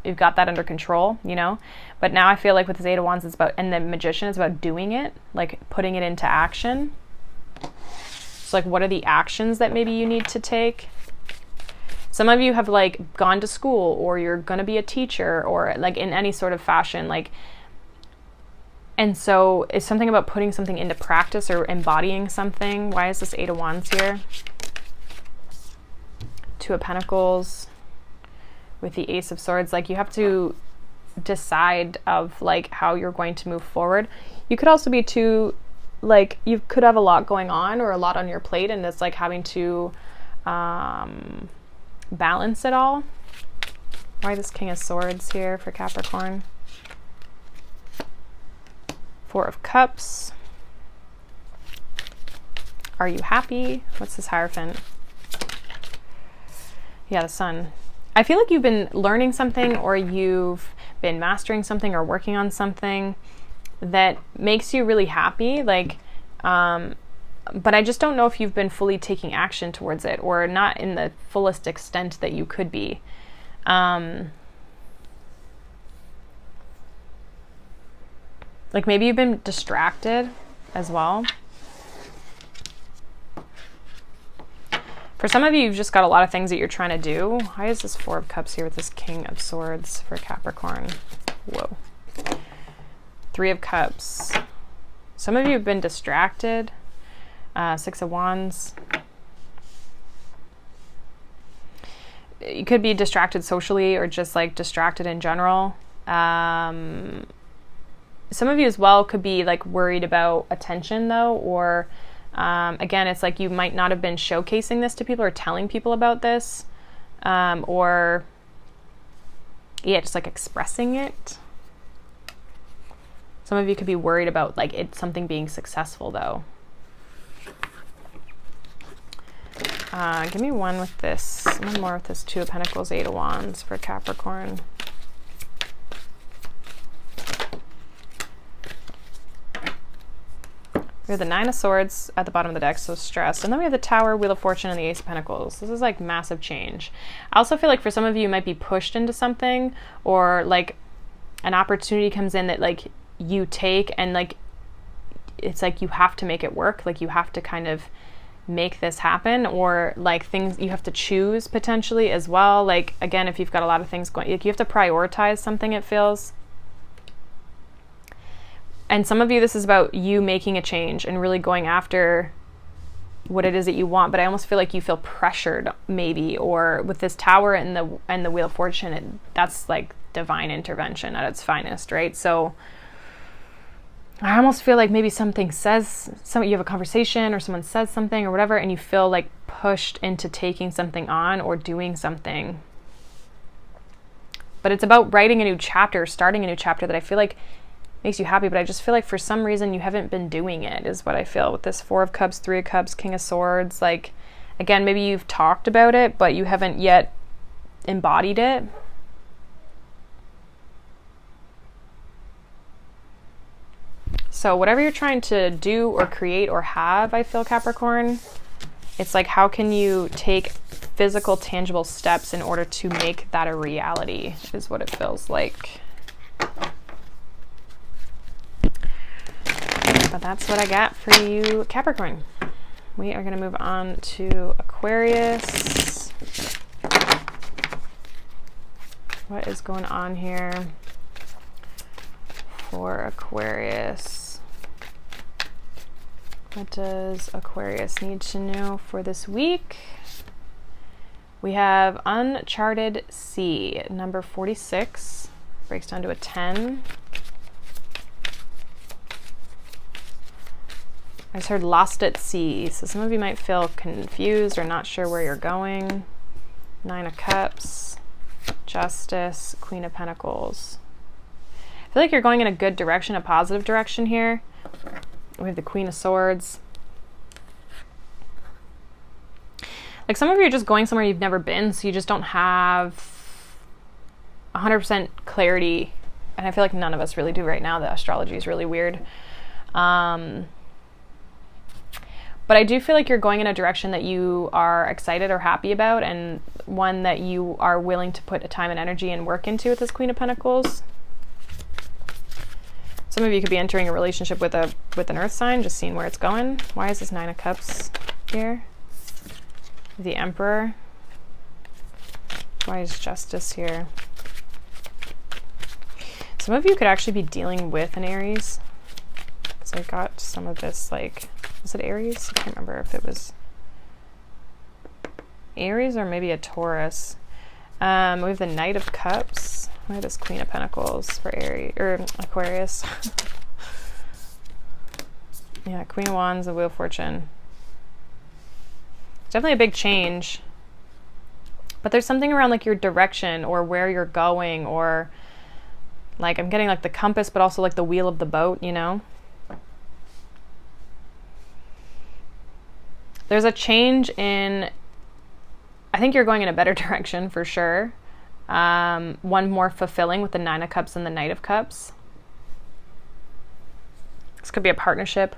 you've got that under control, you know? But now I feel like with this Eight of Wands, it's about, and the Magician is about doing it, like putting it into action. So like, what are the actions that maybe you need to take? Some of you have like gone to school, or you're going to be a teacher, or like in any sort of fashion, like, and so it's something about putting something into practice or embodying something. Why is this Eight of Wands here? Two of Pentacles with the Ace of Swords. Like, you have to decide of like how you're going to move forward. You could also be too, like, you could have a lot going on or a lot on your plate, and it's like having to balance it all. Why this King of Swords here for Capricorn? Four of Cups. Are you happy? What's this Hierophant? Yeah, the Sun. I feel like you've been learning something, or you've been mastering something or working on something that makes you really happy. Like, but I just don't know if you've been fully taking action towards it, or not in the fullest extent that you could be. Like, maybe you've been distracted as well. For some of you, you've just got a lot of things that you're trying to do. Why is this Four of Cups here with this King of Swords for Capricorn? Whoa. Three of Cups. Some of you have been distracted. Six of Wands. You could be distracted socially, or just like distracted in general. Some of you as well could be like worried about attention though, or again, it's like you might not have been showcasing this to people or telling people about this. or yeah, just like expressing it. Some of you could be worried about like something being successful though. Give me one with this, one more with this Two of Pentacles, Eight of Wands for Capricorn. We have the Nine of Swords at the bottom of the deck, so stressed. And then we have the Tower, Wheel of Fortune, and the Ace of Pentacles. This is like massive change. I also feel like for some of you, you might be pushed into something, or like an opportunity comes in that like you take, and like it's like you have to make it work. Like you have to kind of make this happen, or like things you have to choose potentially as well. Like again, if you've got a lot of things going, like you have to prioritize something, it feels. And some of you, this is about you making a change and really going after what it is that you want. But I almost feel like you feel pressured maybe, or with this Tower and the Wheel of Fortune, that's like divine intervention at its finest, right? So I almost feel like maybe you have a conversation or someone says something or whatever, and you feel like pushed into taking something on or doing something. But it's about writing a new chapter, starting a new chapter that I feel like makes you happy, but I just feel like for some reason you haven't been doing it, is what I feel with this Four of Cups, Three of Cups, King of Swords. Like, again, maybe you've talked about it, but you haven't yet embodied it. So whatever you're trying to do or create or have, I feel, Capricorn, it's like, how can you take physical, tangible steps in order to make that a reality, is what it feels like. But that's what I got for you, Capricorn. We are going to move on to Aquarius. What is going on here for Aquarius? What does Aquarius need to know for this week? We have Uncharted Sea, number 46, breaks down to a 10. I just heard Lost at Sea, so some of you might feel confused or not sure where you're going. Nine of Cups, Justice, Queen of Pentacles. I feel like you're going in a good direction, a positive direction here. We have the Queen of Swords. Like some of you are just going somewhere you've never been, so you just don't have 100% clarity. And I feel like none of us really do right now. The astrology is really weird. But I do feel like you're going in a direction that you are excited or happy about, and one that you are willing to put time and energy and work into with this Queen of Pentacles. Some of you could be entering a relationship with an earth sign, just seeing where it's going. Why is this Nine of Cups here? The Emperor. Why is Justice here? Some of you could actually be dealing with an Aries. So I got some of this, like, was it Aries? I can't remember if it was Aries or maybe a Taurus. We have the Knight of Cups. We have this Queen of Pentacles for Aries or Aquarius. Yeah, Queen of Wands, the Wheel of Fortune. Definitely a big change. But there's something around like your direction or where you're going, or like I'm getting like the compass, but also like the wheel of the boat, you know? There's a change in, I think you're going in a better direction for sure. One more fulfilling with the Nine of Cups and the Knight of Cups. This could be a partnership.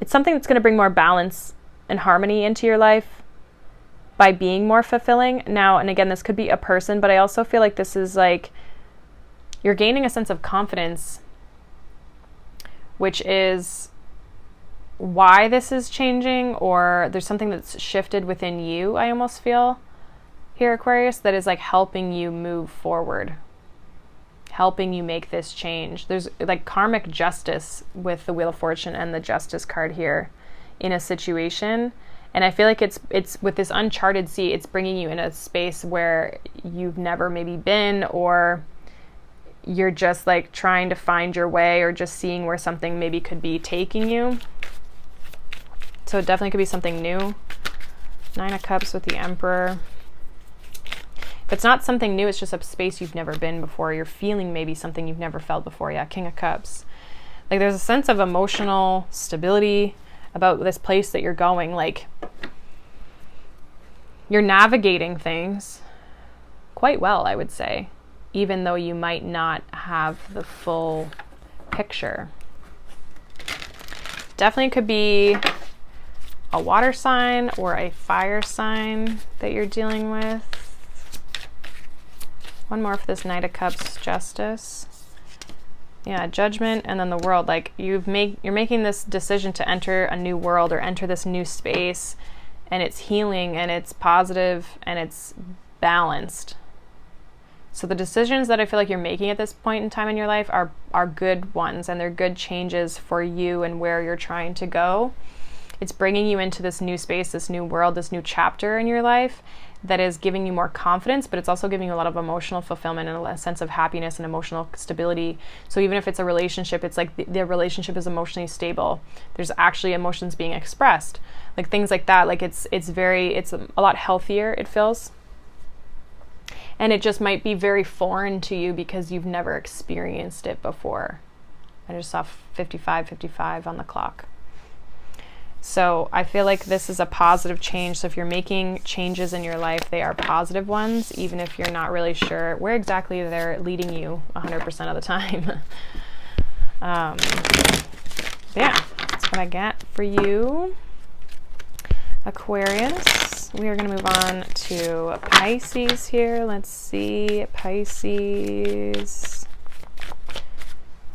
It's something that's going to bring more balance and harmony into your life by being more fulfilling. Now, and again, this could be a person, but I also feel like this is like you're gaining a sense of confidence, which is why this is changing, or there's something that's shifted within you, I almost feel here, Aquarius, that is like helping you move forward, helping you make this change. There's like karmic justice with the Wheel of Fortune and the Justice card here in a situation. And I feel like it's with this uncharted sea, it's bringing you in a space where you've never maybe been, or you're just like trying to find your way, or just seeing where something maybe could be taking you. So it definitely could be something new. Nine of Cups with the Emperor. If it's not something new, it's just a space you've never been before. You're feeling maybe something you've never felt before. Yeah, King of Cups. Like there's a sense of emotional stability about this place that you're going. Like you're navigating things quite well, I would say, even though you might not have the full picture. Definitely could be a water sign or a fire sign that you're dealing with. One more for this Knight of Cups, Justice. Yeah, Judgment, and then the World. Like you're making this decision to enter a new world or enter this new space, and it's healing and it's positive and it's balanced. So the decisions that I feel like you're making at this point in time in your life are good ones, and they're good changes for you and where you're trying to go. It's bringing you into this new space, this new world, this new chapter in your life that is giving you more confidence, but it's also giving you a lot of emotional fulfillment and a sense of happiness and emotional stability. So even if it's a relationship, it's like the relationship is emotionally stable. There's actually emotions being expressed, like things like that. Like it's a lot healthier, it feels. And it just might be very foreign to you because you've never experienced it before. I just saw 55 on the clock. So I feel like this is a positive change. So if you're making changes in your life, they are positive ones, even if you're not really sure where exactly they're leading you 100% of the time. Yeah, that's what I got for you, Aquarius. We are going to move on to Pisces here. Let's see, Pisces.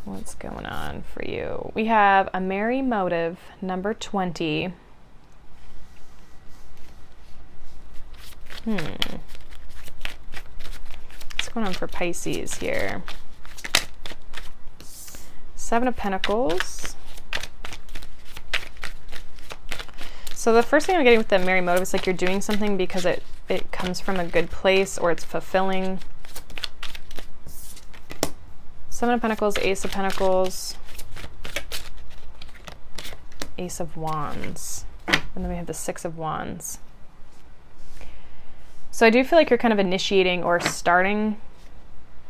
What's going on for you? We have a merry motive, number 20. What's going on for Pisces here? Seven of Pentacles. So the first thing I'm getting with the merry motive is like you're doing something because it comes from a good place or it's fulfilling. Seven of Pentacles, Ace of Pentacles, Ace of Wands, and then we have the Six of Wands. So I do feel like you're kind of initiating or starting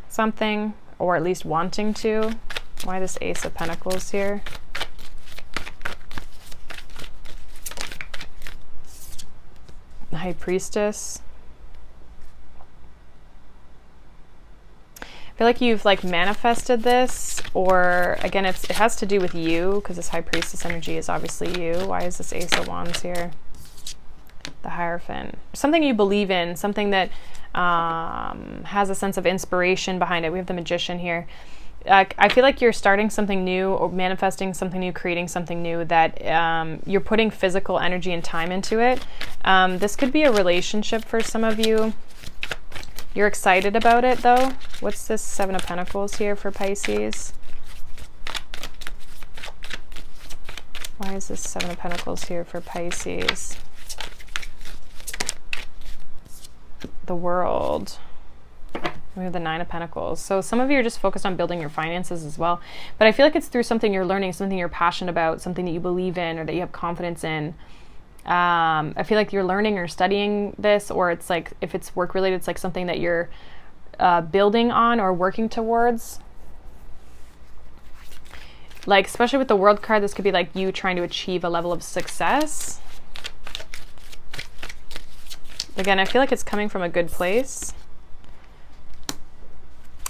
something, or at least wanting to. Why this Ace of Pentacles here? The High Priestess. I feel like you've like manifested this, or again, it has to do with you because this High Priestess energy is obviously you. Why is this Ace of Wands here? The Hierophant. Something you believe in, something that has a sense of inspiration behind it. We have the Magician here. I feel like you're starting something new or manifesting something new, creating something new that you're putting physical energy and time into it. This could be a relationship for some of you. You're excited about it though. What's this Seven of Pentacles here for Pisces? Why is this Seven of Pentacles here for Pisces? The World. We have the Nine of Pentacles. So some of you are just focused on building your finances as well. But I feel like it's through something you're learning, something you're passionate about, something that you believe in or that you have confidence in. I feel like you're learning or studying this, or it's like, if it's work related, it's like something that you're building on or working towards. Like, especially with the World card, this could be like you trying to achieve a level of success. Again, I feel like it's coming from a good place.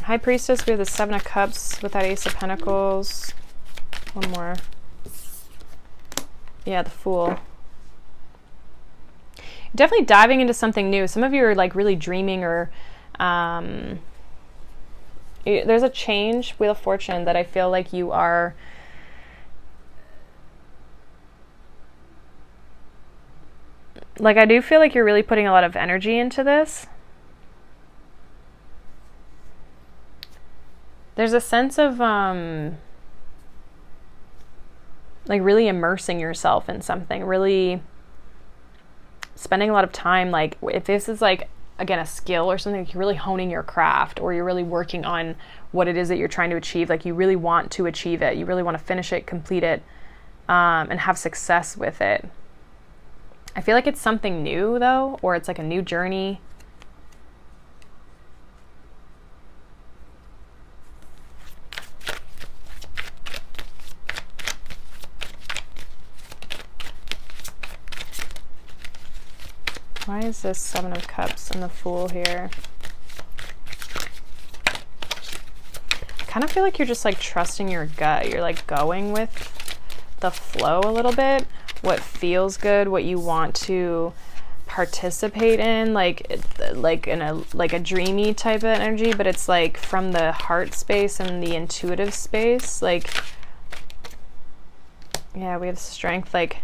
High Priestess, we have the Seven of Cups with that Ace of Pentacles. One more. Yeah, the Fool. Definitely diving into something new. Some of you are like really dreaming, or there's a change, Wheel of Fortune, that I feel like you are like, I do feel like you're really putting a lot of energy into this. There's a sense of like really immersing yourself in something, really spending a lot of time. Like if this is like, again, a skill or something, like you're really honing your craft, or you're really working on what it is that you're trying to achieve. Like you really want to achieve it. You really want to finish it, complete it, and have success with it. I feel like it's something new though, or it's like a new journey. Why is this Seven of Cups and the Fool here? I kind of feel like you're just like trusting your gut. You're like going with the flow a little bit. What feels good, what you want to participate in, like in a dreamy type of energy, but it's like from the heart space and the intuitive space. Like, yeah, we have strength. Like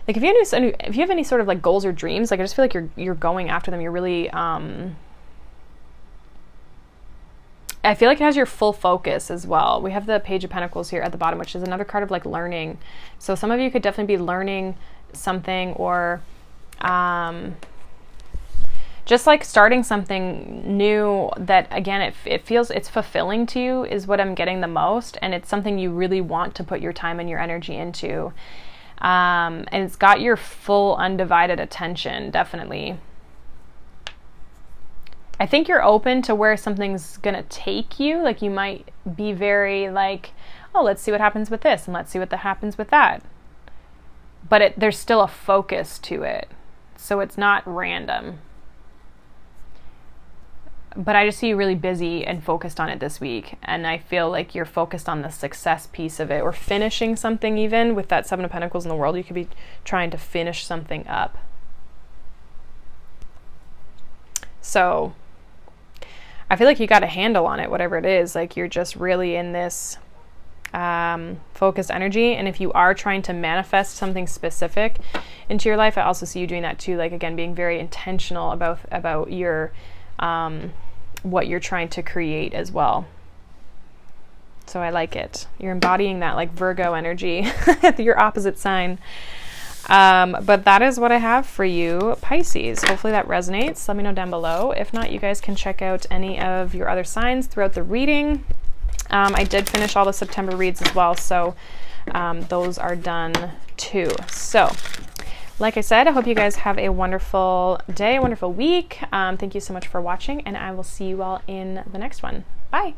if you have any sort of like goals or dreams, like I just feel like you're going after them. You're really I feel like it has your full focus as well. We have the Page of Pentacles here at the bottom, which is another card of like learning. So some of you could definitely be learning something, or just like starting something new that, again, it feels it's fulfilling to you is what I'm getting the most. And it's something you really want to put your time and your energy into. And it's got your full undivided attention, definitely. I think you're open to where something's gonna take you. Like you might be very like, oh, let's see what happens with this and let's see what happens with that. But there's still a focus to it. So it's not random. But I just see you really busy and focused on it this week. And I feel like you're focused on the success piece of it, or finishing something. Even with that Seven of Pentacles in the world, you could be trying to finish something up. So I feel like you got a handle on it, whatever it is. Like you're just really in this focused energy. And if you are trying to manifest something specific into your life, I also see you doing that too. Like, again, being very intentional about your what you're trying to create as well. So I like it. You're embodying that like Virgo energy, your opposite sign. But that is what I have for you, Pisces. Hopefully that resonates. Let me know down below. If not, you guys can check out any of your other signs throughout the reading. I did finish all the September reads as well, so those are done too. So like I said, I hope you guys have a wonderful day, a wonderful week. Thank you so much for watching, and I will see you all in the next one. Bye.